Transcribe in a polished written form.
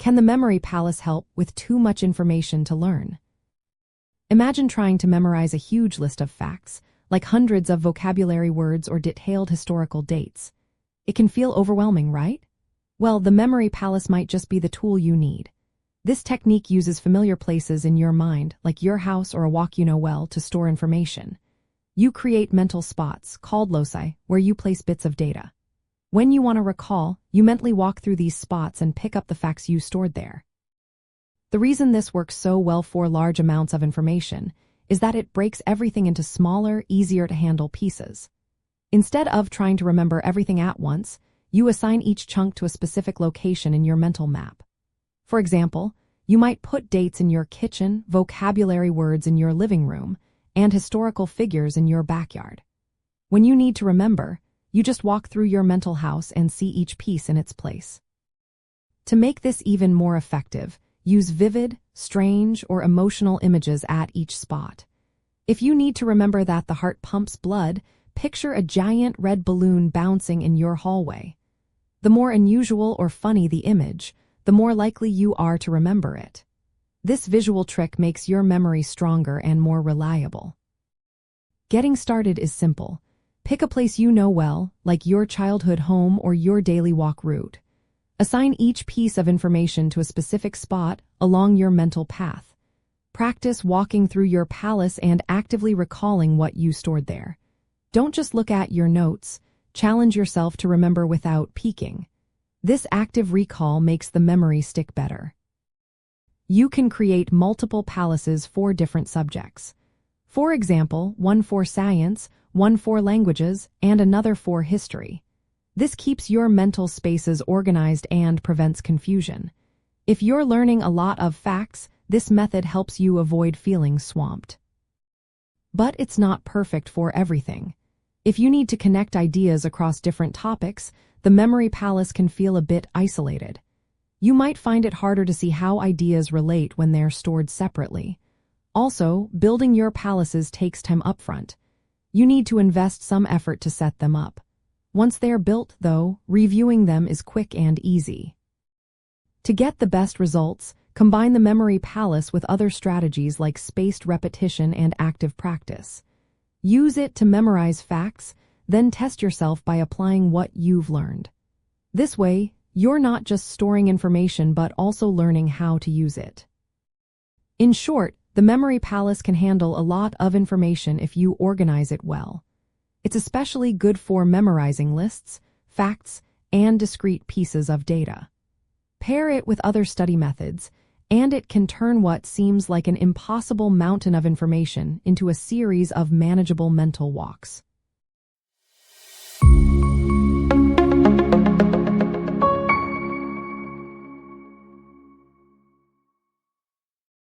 Can the memory palace help with too much information to learn? Imagine trying to memorize a huge list of facts, like hundreds of vocabulary words or detailed historical dates. It can feel overwhelming, right? Well, the memory palace might just be the tool you need. This technique uses familiar places in your mind, like your house or a walk you know well, to store information. You create mental spots, called loci, where you place bits of data. When you want to recall, you mentally walk through these spots and pick up the facts you stored there. The reason this works so well for large amounts of information is that it breaks everything into smaller, easier-to-handle pieces. Instead of trying to remember everything at once, you assign each chunk to a specific location in your mental map. For example, you might put dates in your kitchen, vocabulary words in your living room, and historical figures in your backyard. When you need to remember, you just walk through your mental house and see each piece in its place. To make this even more effective, use vivid, strange, or emotional images at each spot. If you need to remember that the heart pumps blood, picture a giant red balloon bouncing in your hallway. The more unusual or funny the image, the more likely you are to remember it. This visual trick makes your memory stronger and more reliable. Getting started is simple. Pick a place you know well, like your childhood home or your daily walk route. Assign each piece of information to a specific spot along your mental path. Practice walking through your palace and actively recalling what you stored there. Don't just look at your notes. Challenge yourself to remember without peeking. This active recall makes the memory stick better. You can create multiple palaces for different subjects. For example, one for science, one for languages, and another for history. This keeps your mental spaces organized and prevents confusion. If you're learning a lot of facts, this method helps you avoid feeling swamped. But it's not perfect for everything. If you need to connect ideas across different topics, the memory palace can feel a bit isolated. You might find it harder to see how ideas relate when they're stored separately. Also, building your palaces takes time upfront. You need to invest some effort to set them up. Once they are built, though, reviewing them is quick and easy. To get the best results, combine the memory palace with other strategies like spaced repetition and active practice. Use it to memorize facts, then test yourself by applying what you've learned. This way, you're not just storing information but also learning how to use it. In short, the memory palace can handle a lot of information if you organize it well. It's especially good for memorizing lists, facts, and discrete pieces of data. Pair it with other study methods, and it can turn what seems like an impossible mountain of information into a series of manageable mental walks.